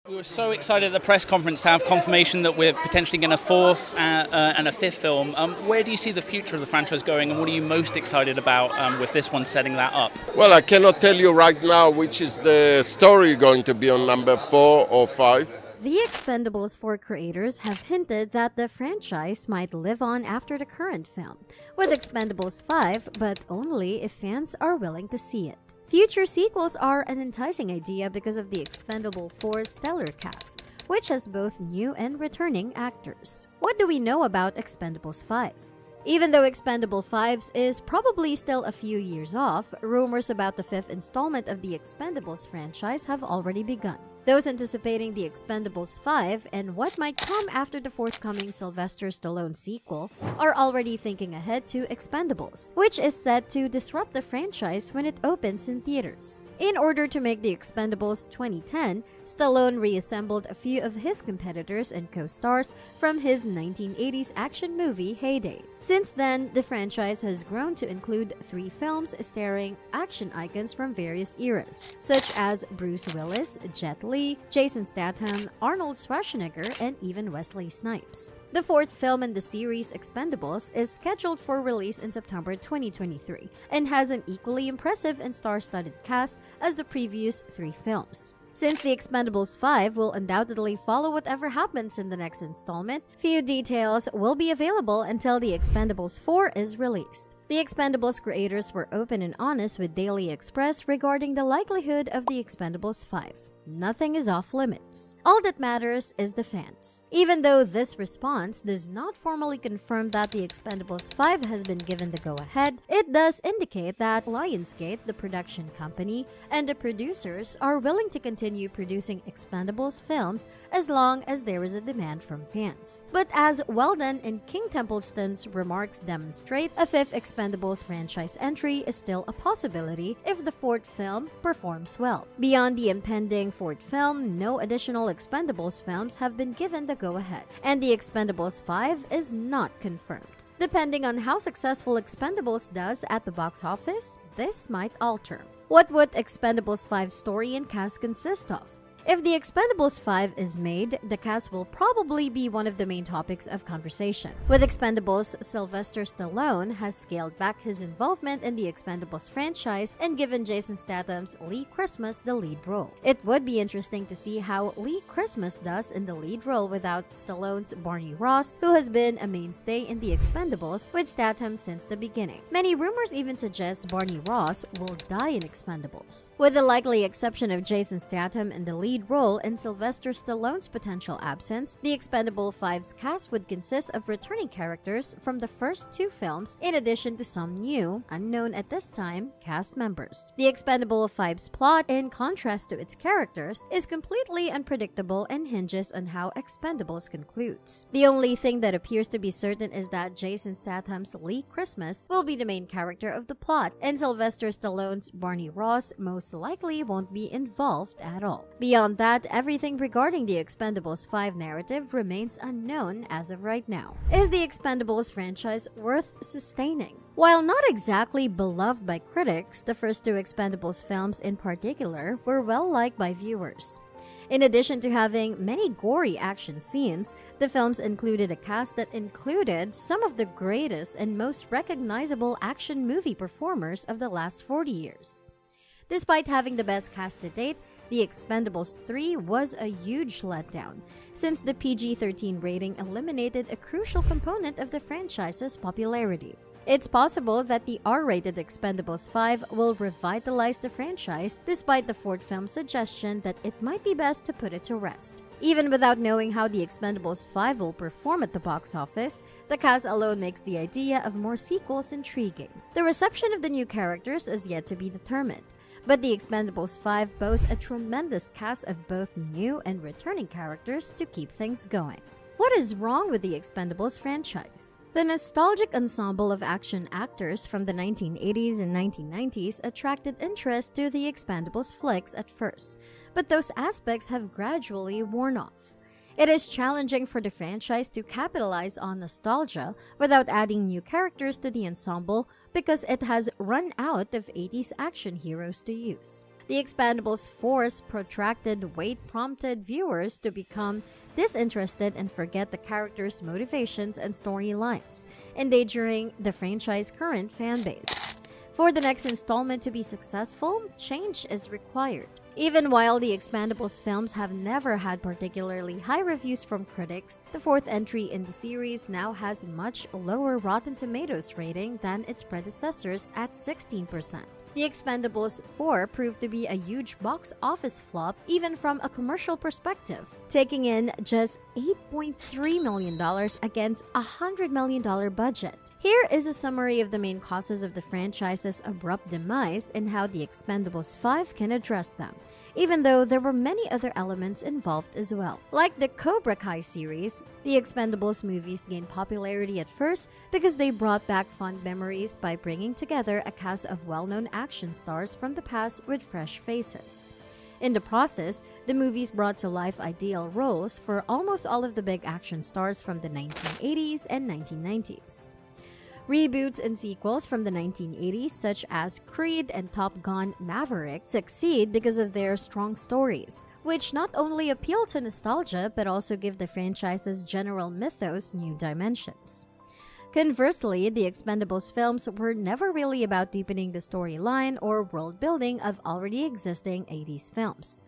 We were so excited at the press conference to have confirmation that we're potentially getting a fourth and a fifth film. Where do you see the future of the franchise going, and what are you most excited about with this one setting that up? Well, I cannot tell you right now which is the story going to be on number 4 or 5. The Expendables 4 creators have hinted that the franchise might live on after the current film, with Expendables 5, but only if fans are willing to see it. Future sequels are an enticing idea because of the Expendable 4's stellar cast, which has both new and returning actors. What do we know about Expendables 5? Even though Expendable 5 is probably still a few years off, rumors about the fifth installment of the Expendables franchise have already begun. Those anticipating the Expendables 5 and what might come after the forthcoming Sylvester Stallone sequel are already thinking ahead to Expendables, which is set to disrupt the franchise when it opens in theaters. In order to make the Expendables 2010, Stallone reassembled a few of his competitors and co-stars from his 1980s action movie heyday. Since then, the franchise has grown to include 3 films starring action icons from various eras, such as Bruce Willis, Jet Li, Jason Statham, Arnold Schwarzenegger, and even Wesley Snipes. The 4th film in the series, Expendables, is scheduled for release in September 2023 and has an equally impressive and star-studded cast as the previous 3 films. Since the Expendables 5 will undoubtedly follow whatever happens in the next installment, few details will be available until the Expendables 4 is released. The Expendables creators were open and honest with Daily Express regarding the likelihood of the Expendables 5. Nothing is off limits. All that matters is the fans. Even though this response does not formally confirm that the Expendables 5 has been given the go-ahead, it does indicate that Lionsgate, the production company, and the producers are willing to continue producing Expendables films as long as there is a demand from fans. But as Weldon and King Templeton's remarks demonstrate, a 5th Expendables franchise entry is still a possibility if the 4th film performs well. Beyond the impending 4th film, no additional Expendables films have been given the go-ahead, and the Expendables 5 is not confirmed. Depending on how successful Expendables does at the box office, this might alter. What would Expendables 5's story and cast consist of? If the Expendables 5 is made, the cast will probably be one of the main topics of conversation. With Expendables, Sylvester Stallone has scaled back his involvement in the Expendables franchise and given Jason Statham's Lee Christmas the lead role. It would be interesting to see how Lee Christmas does in the lead role without Stallone's Barney Ross, who has been a mainstay in the Expendables with Statham since the beginning. Many rumors even suggest Barney Ross will die in Expendables. With the likely exception of Jason Statham in the lead role and Sylvester Stallone's potential absence, the Expendable 5's cast would consist of returning characters from the first 2 films in addition to some new, unknown at this time, cast members. The Expendable 5's plot, in contrast to its characters, is completely unpredictable and hinges on how Expendables concludes. The only thing that appears to be certain is that Jason Statham's Lee Christmas will be the main character of the plot, and Sylvester Stallone's Barney Ross most likely won't be involved at all. Beyond that, everything regarding the Expendables 5 narrative remains unknown as of right now. Is the Expendables franchise worth sustaining? While not exactly beloved by critics, the first 2 Expendables films in particular were well liked by viewers. In addition to having many gory action scenes, the films included a cast that included some of the greatest and most recognizable action movie performers of the last 40 years. Despite having the best cast to date, The Expendables 3 was a huge letdown, since the PG-13 rating eliminated a crucial component of the franchise's popularity. It's possible that the R-rated Expendables 5 will revitalize the franchise despite the 4th film's suggestion that it might be best to put it to rest. Even without knowing how the Expendables 5 will perform at the box office, the cast alone makes the idea of more sequels intriguing. The reception of the new characters is yet to be determined, but the Expendables 5 boasts a tremendous cast of both new and returning characters to keep things going. What is wrong with the Expendables franchise? The nostalgic ensemble of action actors from the 1980s and 1990s attracted interest to the Expendables flicks at first, but those aspects have gradually worn off. It is challenging for the franchise to capitalize on nostalgia without adding new characters to the ensemble because it has run out of 80s action heroes to use. The Expendables 4's protracted wait prompted viewers to become disinterested and forget the characters' motivations and storylines, endangering the franchise's current fan base. For the next installment to be successful, change is required. Even while the Expendables films have never had particularly high reviews from critics, the fourth entry in the series now has much lower Rotten Tomatoes rating than its predecessors at 16%. The Expendables 4 proved to be a huge box office flop even from a commercial perspective, taking in just $8.3 million against a $100 million budget. Here is a summary of the main causes of the franchise's abrupt demise and how the Expendables 5 can address them, even though there were many other elements involved as well. Like the Cobra Kai series, the Expendables movies gained popularity at first because they brought back fond memories by bringing together a cast of well-known action stars from the past with fresh faces. In the process, the movies brought to life ideal roles for almost all of the big action stars from the 1980s and 1990s. Reboots and sequels from the 1980s, such as Creed and Top Gun Maverick, succeed because of their strong stories, which not only appeal to nostalgia but also give the franchise's general mythos new dimensions. Conversely, the Expendables films were never really about deepening the storyline or world building of already existing 80s films.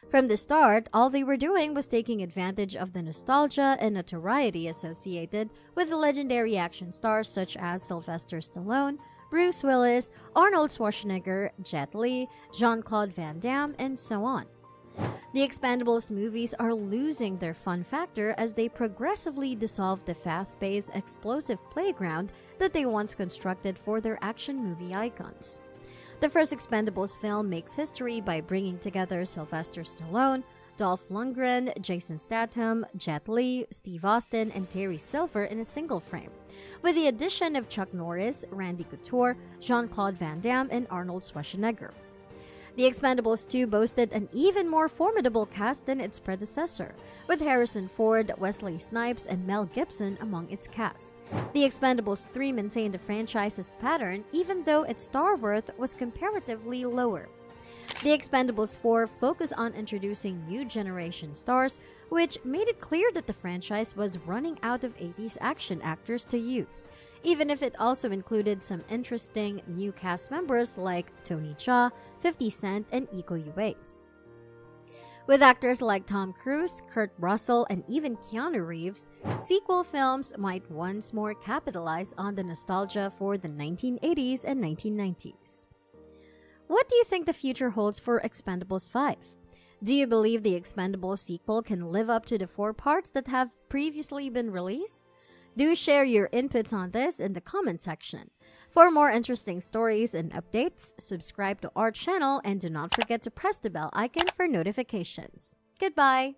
From the start, all they were doing was taking advantage of the nostalgia and notoriety associated with the legendary action stars such as Sylvester Stallone, Bruce Willis, Arnold Schwarzenegger, Jet Li, Jean-Claude Van Damme, and so on. The Expendables movies are losing their fun factor as they progressively dissolve the fast-paced, explosive playground that they once constructed for their action movie icons. The first Expendables film makes history by bringing together Sylvester Stallone, Dolph Lundgren, Jason Statham, Jet Li, Steve Austin, and Terry Silver in a single frame, with the addition of Chuck Norris, Randy Couture, Jean-Claude Van Damme, and Arnold Schwarzenegger. The Expendables 2 boasted an even more formidable cast than its predecessor, with Harrison Ford, Wesley Snipes, and Mel Gibson among its cast. The Expendables 3 maintained the franchise's pattern even though its star worth was comparatively lower. The Expendables 4 focused on introducing new generation stars, which made it clear that the franchise was running out of 80s action actors to use, even if it also included some interesting new cast members like Tony Jaa, 50 Cent, and Iko Uwais. With actors like Tom Cruise, Kurt Russell, and even Keanu Reeves, sequel films might once more capitalize on the nostalgia for the 1980s and 1990s. What do you think the future holds for Expendables 5? Do you believe the Expendables sequel can live up to the 4 parts that have previously been released? Do share your inputs on this in the comment section. For more interesting stories and updates, subscribe to our channel and do not forget to press the bell icon for notifications. Goodbye!